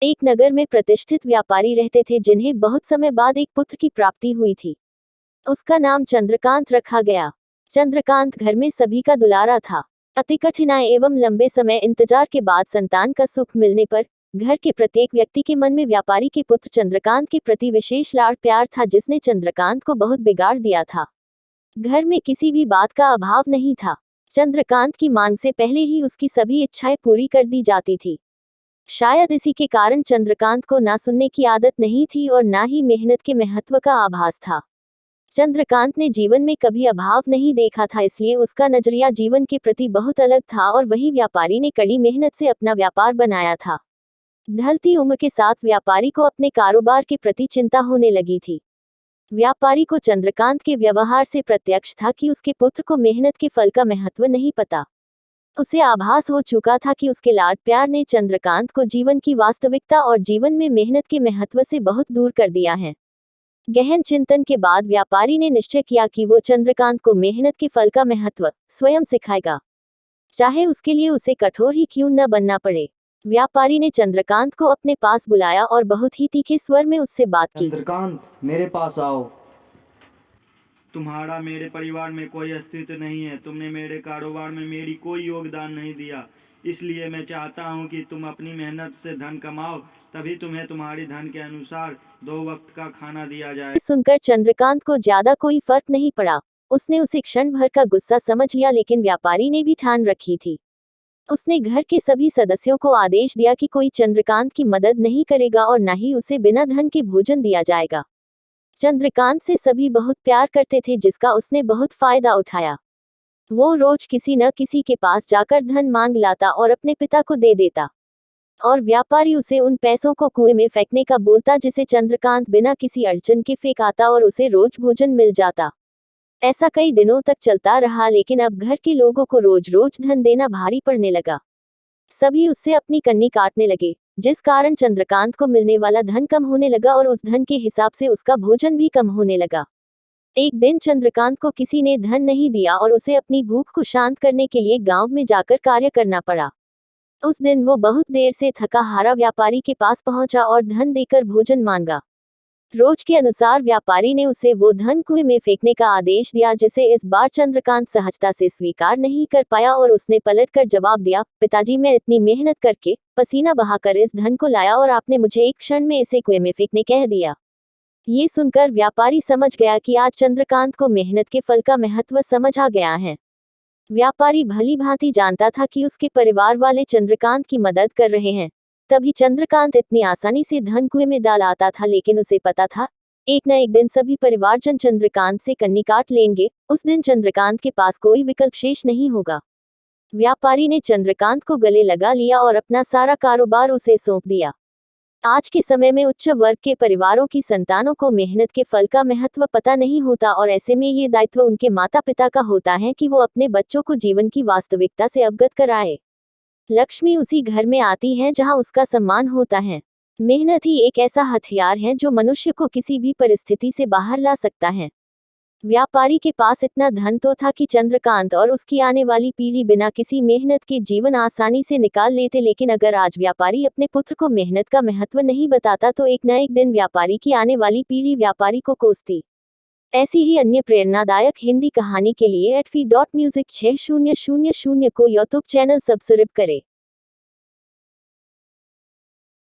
एक नगर में प्रतिष्ठित व्यापारी रहते थे जिन्हें बहुत समय बाद एक पुत्र की प्राप्ति हुई थी। उसका नाम चंद्रकांत रखा गया। चंद्रकांत घर में सभी का दुलारा था। अति कठिनाई एवं लंबे समय इंतजार के बाद संतान का सुख मिलने पर घर के प्रत्येक व्यक्ति के मन में व्यापारी के पुत्र चंद्रकांत के प्रति विशेष लाड़ प्यार था, जिसने चंद्रकांत को बहुत बिगाड़ दिया था। घर में किसी भी बात का अभाव नहीं था। चंद्रकांत की मांग से पहले ही उसकी सभी इच्छाएं पूरी कर दी जाती थी। शायद इसी के कारण चंद्रकांत को ना सुनने की आदत नहीं थी और ना ही मेहनत के महत्व का आभास था। चंद्रकांत ने जीवन में कभी अभाव नहीं देखा था, इसलिए उसका नजरिया जीवन के प्रति बहुत अलग था और वही व्यापारी ने कड़ी मेहनत से अपना व्यापार बनाया था। ढलती उम्र के साथ व्यापारी को अपने कारोबार के प्रति चिंता होने लगी थी। व्यापारी को चंद्रकांत के व्यवहार से प्रत्यक्ष था कि उसके पुत्र को मेहनत के फल का महत्व नहीं पता। उसे आभास हो चुका था कि उसके लाड प्यार ने चंद्रकांत को जीवन की वास्तविकता और जीवन में मेहनत के महत्व से बहुत दूर कर दिया है। गहन चिंतन के बाद व्यापारी ने निश्चय किया कि वो चंद्रकांत को मेहनत के फल का महत्व स्वयं सिखाएगा, चाहे उसके लिए उसे कठोर ही क्यों न बनना पड़े। व्यापारी ने चंद्रकांत को अपने पास बुलाया और बहुत ही तीखे स्वर में उससे बात की। चंद्रकांत, मेरे पास आओ। तुम्हारा मेरे परिवार में कोई अस्तित्व नहीं है। तुमने मेरे कारोबार में मेरी कोई योगदान नहीं दिया, इसलिए मैं चाहता हूं कि तुम अपनी मेहनत से धन कमाओ, तभी तुम्हें तुम्हारी धन के अनुसार 2 वक्त का खाना दिया जाए। सुनकर चंद्रकांत को ज्यादा कोई फर्क नहीं पड़ा। उसने उसे क्षण भर का गुस्सा समझ लिया, लेकिन व्यापारी ने भी ठान रखी थी। उसने घर के सभी सदस्यों को आदेश दिया कि कोई चंद्रकांत की मदद नहीं करेगा और न ही उसे बिना धन के भोजन दिया जाएगा। चंद्रकांत से सभी बहुत प्यार करते थे, जिसका उसने बहुत फायदा उठाया। वो रोज किसी न किसी के पास जाकर धन मांग लाता और अपने पिता को दे देता, और व्यापारी उसे उन पैसों को कुएं में फेंकने का बोलता, जिसे चंद्रकांत बिना किसी अड़चन के फेंक आता और उसे रोज भोजन मिल जाता। ऐसा कई दिनों तक चलता रहा, लेकिन अब घर के लोगों को रोज रोज धन देना भारी पड़ने लगा। सभी उससे अपनी कन्नी काटने लगे, जिस कारण चंद्रकांत को मिलने वाला धन कम होने लगा और उस धन के हिसाब से उसका भोजन भी कम होने लगा। एक दिन चंद्रकांत को किसी ने धन नहीं दिया और उसे अपनी भूख को शांत करने के लिए गांव में जाकर कार्य करना पड़ा। उस दिन वो बहुत देर से थका हारा व्यापारी के पास पहुंचा और धन देकर भोजन मांगा। रोज के अनुसार व्यापारी ने उसे वो धन कुएं में फेंकने का आदेश दिया, जिसे इस बार चंद्रकांत सहजता से स्वीकार नहीं कर पाया और उसने पलटकर जवाब दिया, पिताजी, मैं इतनी मेहनत करके पसीना बहाकर इस धन को लाया और आपने मुझे एक क्षण में इसे कुएं में फेंकने कह दिया। ये सुनकर व्यापारी समझ गया कि आज चंद्रकांत को मेहनत के फल का महत्व समझ आ गया है। व्यापारी भली भांति जानता था कि उसके परिवार वाले चंद्रकांत की मदद कर रहे हैं, तभी चंद्रकांत इतनी आसानी से धन कुएं में डाल आता था। लेकिन उसे पता था, एक न एक दिन सभी परिवारजन चंद्रकांत से कन्नी काट लेंगे। उस दिन चंद्रकांत के पास कोई विकल्प शेष नहीं होगा। व्यापारी ने चंद्रकांत को गले लगा लिया और अपना सारा कारोबार उसे सौंप दिया। आज के समय में उच्च वर्ग के परिवारों की संतानों को मेहनत के फल का महत्व पता नहीं होता, और ऐसे में ये दायित्व उनके माता पिता का होता है कि वो अपने बच्चों को जीवन की वास्तविकता से अवगत कराए। लक्ष्मी उसी घर में आती है जहां उसका सम्मान होता है। मेहनत ही एक ऐसा हथियार है जो मनुष्य को किसी भी परिस्थिति से बाहर ला सकता है। व्यापारी के पास इतना धन तो था कि चंद्रकांत और उसकी आने वाली पीढ़ी बिना किसी मेहनत के जीवन आसानी से निकाल लेते, लेकिन अगर आज व्यापारी अपने पुत्र को मेहनत का महत्व नहीं बताता तो एक न एक दिन व्यापारी की आने वाली पीढ़ी व्यापारी को कोसती। ऐसी ही अन्य प्रेरणादायक हिंदी कहानी के लिए @fi.music6000 को यूट्यूब चैनल सब्सक्राइब करें।